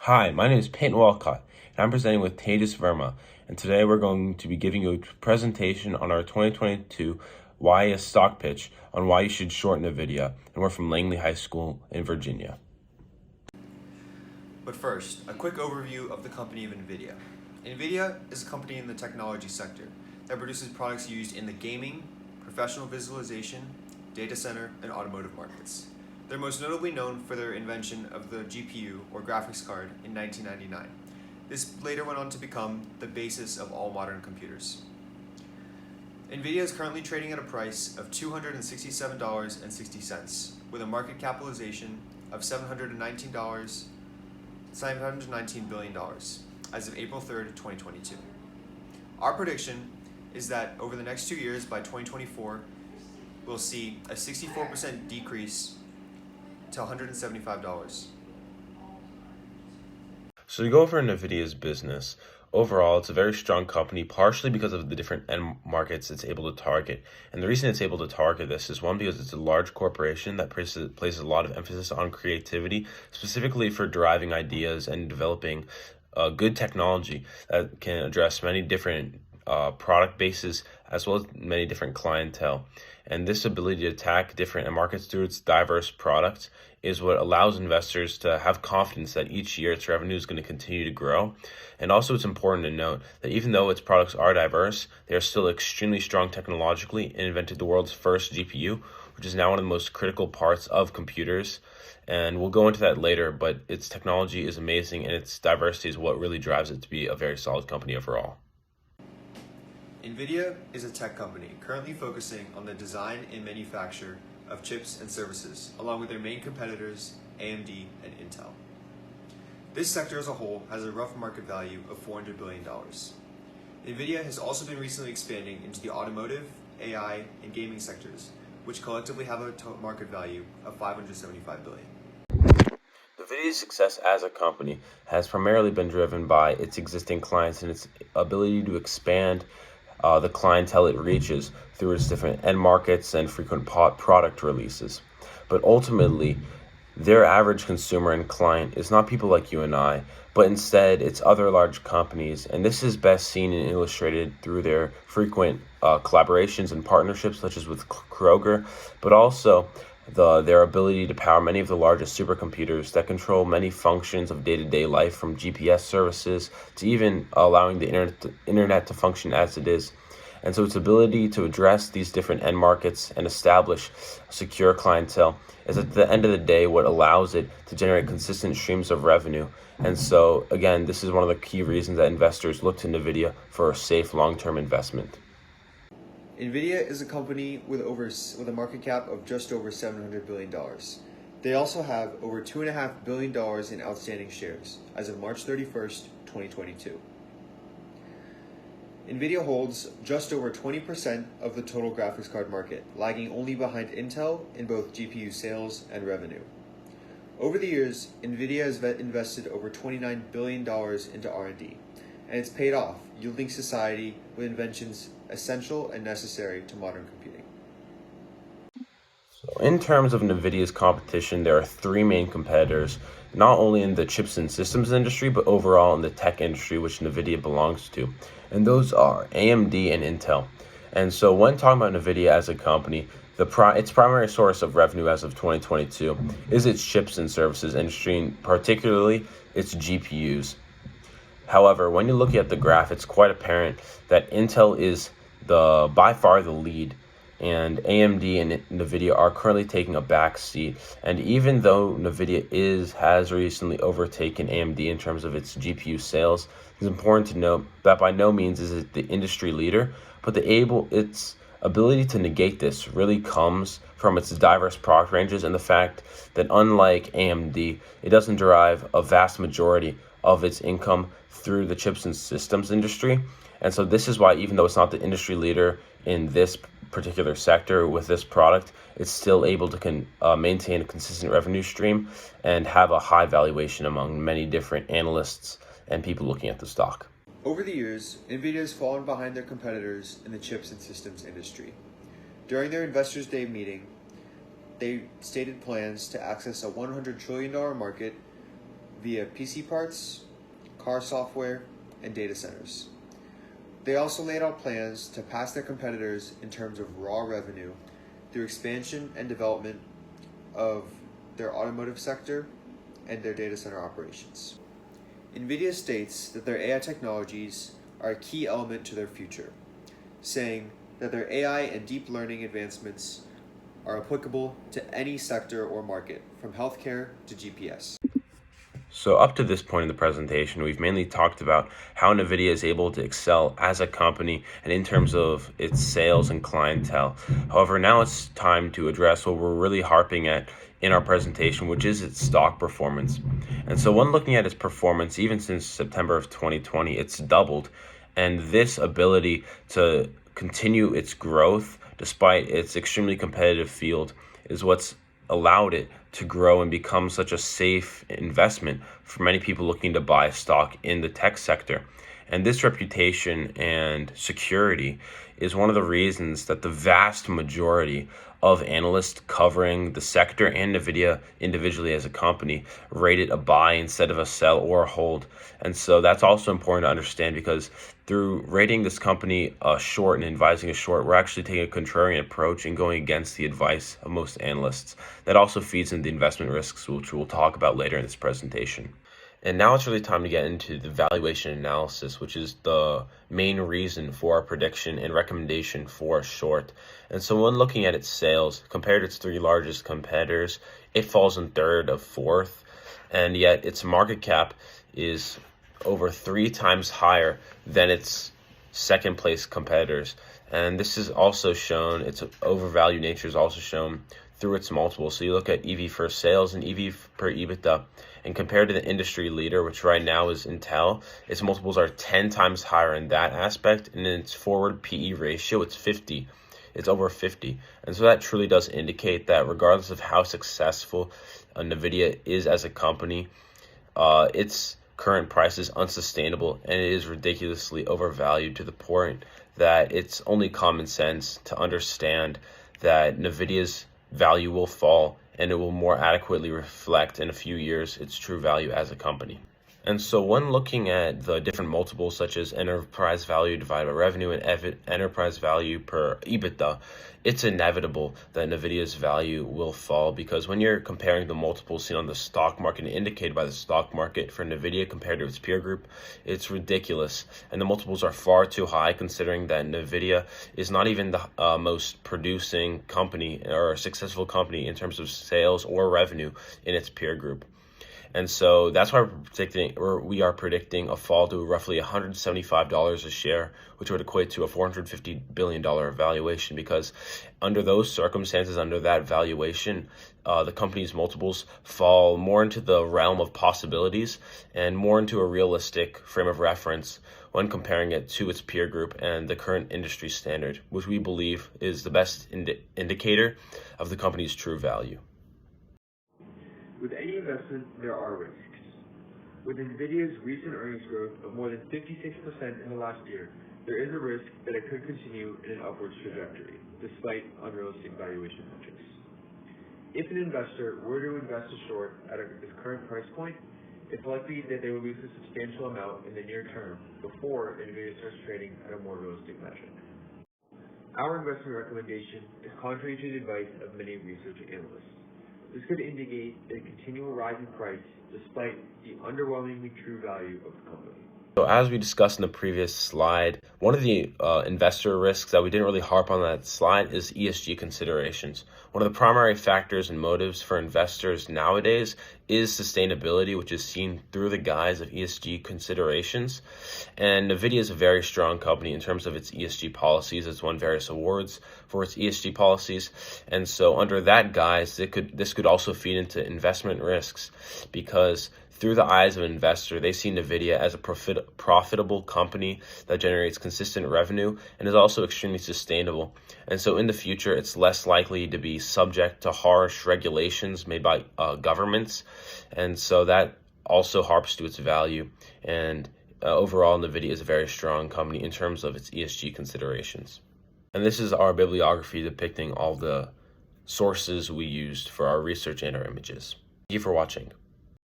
Hi, my name is Peyton Walcott, and I'm presenting with Verma, and today we're going to be giving you a presentation on our 2022 Why a Stock Pitch on why you should short NVIDIA, and we're from Langley High School in Virginia. But first, a quick overview of the company of NVIDIA. NVIDIA is a company in the technology sector that produces products used in the gaming, professional visualization, data center, and automotive markets. They're most notably known for their invention of the GPU, or graphics card, in 1999. This later went on to become the basis of all modern computers. NVIDIA is currently trading at a price of $267.60, with a market capitalization of $719 billion as of April 3rd, 2022. Our prediction is that over the next 2 years, by 2024, we'll see a 64% decrease to $175. So to go over NVIDIA's business, overall, it's a very strong company, partially because of the different end markets it's able to target. And the reason it's able to target this is one, because it's a large corporation that places a lot of emphasis on creativity, specifically for deriving ideas and developing good technology that can address many different product bases as well as many different clientele. And this ability to attack different markets through its diverse products is what allows investors to have confidence that each year its revenue is going to continue to grow. And also, it's important to note that even though its products are diverse, they are still extremely strong technologically and invented the world's first GPU, which is now one of the most critical parts of computers. And we'll go into that later, but its technology is amazing and its diversity is what really drives it to be a very solid company overall. NVIDIA is a tech company currently focusing on the design and manufacture of chips and services, along with their main competitors, AMD and Intel. This sector as a whole has a rough market value of $400 billion. NVIDIA has also been recently expanding into the automotive, AI, and gaming sectors, which collectively have a market value of $575 billion. NVIDIA's success as a company has primarily been driven by its existing clients and its ability to expand the clientele it reaches through its different end markets and frequent product releases. But ultimately, their average consumer and client is not people like you and I, but instead it's other large companies. And this is best seen and illustrated through their frequent collaborations and partnerships, such as with Kroger, but also their ability to power many of the largest supercomputers that control many functions of day-to-day life, from GPS services to even allowing the internet to function as it is. And so its ability to address these different end markets and establish a secure clientele is at the end of the day what allows it to generate consistent streams of revenue. And so again, this is one of the key reasons that investors look to NVIDIA for a safe long-term investment. NVIDIA is a company with a market cap of just over $700 billion. They also have over $2.5 billion in outstanding shares as of March 31st, 2022. NVIDIA holds just over 20% of the total graphics card market, lagging only behind Intel in both GPU sales and revenue. Over the years, NVIDIA has invested over $29 billion into R&D, and it's paid off, yielding society with inventions essential and necessary to modern computing. So in terms of NVIDIA's competition, there are three main competitors, not only in the chips and systems industry, but overall in the tech industry, which NVIDIA belongs to. And those are AMD and Intel. And so when talking about NVIDIA as a company, its primary source of revenue as of 2022 is its chips and services industry, and particularly its GPUs. However, when you look at the graph, it's quite apparent that Intel is by far the lead, and AMD and NVIDIA are currently taking a back seat. And even though NVIDIA has recently overtaken AMD in terms of its GPU sales, it's important to note that by no means is it the industry leader, but its ability to negate this really comes from its diverse product ranges and the fact that unlike AMD, it doesn't derive a vast majority of its income through the chips and systems industry. And so this is why, even though it's not the industry leader in this particular sector with this product, it's still able to maintain a consistent revenue stream and have a high valuation among many different analysts and people looking at the stock. Over the years, NVIDIA has fallen behind their competitors in the chips and systems industry. During their Investors' Day meeting, they stated plans to access a $100 trillion market via PC parts, car software, and data centers. They also laid out plans to pass their competitors in terms of raw revenue through expansion and development of their automotive sector and their data center operations. NVIDIA states that their AI technologies are a key element to their future, saying that their AI and deep learning advancements are applicable to any sector or market, from healthcare to GPS. So up to this point in the presentation, we've mainly talked about how NVIDIA is able to excel as a company and in terms of its sales and clientele. However, now it's time to address what we're really harping at in our presentation, which is its stock performance. And so when looking at its performance, even since September of 2020, it's doubled. And this ability to continue its growth despite its extremely competitive field is what's allowed it to grow and become such a safe investment for many people looking to buy stock in the tech sector. And this reputation and security is one of the reasons that the vast majority of analysts covering the sector and NVIDIA individually as a company rate it a buy instead of a sell or a hold. And so that's also important to understand, because through rating this company a short and advising a short, we're actually taking a contrarian approach and going against the advice of most analysts. That also feeds into the investment risks, which we'll talk about later in this presentation. And now it's really time to get into the valuation analysis, which is the main reason for our prediction and recommendation for a short. And so when looking at its sales, compared to its three largest competitors, it falls in third of fourth, and yet its market cap is over 3 times higher than its second place competitors. And this is also shown, its overvalued nature is also shown through its multiple. So you look at EV for sales and EV per EBITDA, and compared to the industry leader, which right now is Intel, its multiples are 10 times higher in that aspect, and in its forward PE ratio, it's 50. It's over 50. And so that truly does indicate that regardless of how successful NVIDIA is as a company, its current price is unsustainable, and it is ridiculously overvalued to the point that it's only common sense to understand that NVIDIA's value will fall, and it will more adequately reflect in a few years its true value as a company. And so when looking at the different multiples, such as enterprise value divided by revenue and enterprise value per EBITDA, it's inevitable that NVIDIA's value will fall, because when you're comparing the multiples seen on the stock market and indicated by the stock market for NVIDIA compared to its peer group, it's ridiculous. And the multiples are far too high, considering that NVIDIA is not even the most producing company or successful company in terms of sales or revenue in its peer group. And so that's why we are predicting a fall to roughly $175 a share, which would equate to a $450 billion valuation, because under those circumstances, under that valuation, the company's multiples fall more into the realm of possibilities and more into a realistic frame of reference when comparing it to its peer group and the current industry standard, which we believe is the best indicator of the company's true value. With any investment, there are risks. With NVIDIA's recent earnings growth of more than 56% in the last year, there is a risk that it could continue in an upwards trajectory, despite unrealistic valuation metrics. If an investor were to invest a short at its current price point, it's likely that they will lose a substantial amount in the near term before NVIDIA starts trading at a more realistic metric. Our investment recommendation is contrary to the advice of many research analysts. This could indicate a continual rise in price despite the underwhelmingly true value of the company. So as we discussed in the previous slide, one of the investor risks that we didn't really harp on that slide is ESG considerations. One of the primary factors and motives for investors nowadays is sustainability, which is seen through the guise of ESG considerations. And NVIDIA is a very strong company in terms of its ESG policies. It's won various awards for its ESG policies. And so under that guise, this could also feed into investment risks, because through the eyes of an investor, they see NVIDIA as a profitable company that generates consistent revenue and is also extremely sustainable. And so in the future, it's less likely to be subject to harsh regulations made by governments. And so that also harps to its value. And overall, NVIDIA is a very strong company in terms of its ESG considerations. And this is our bibliography depicting all the sources we used for our research and our images. Thank you for watching.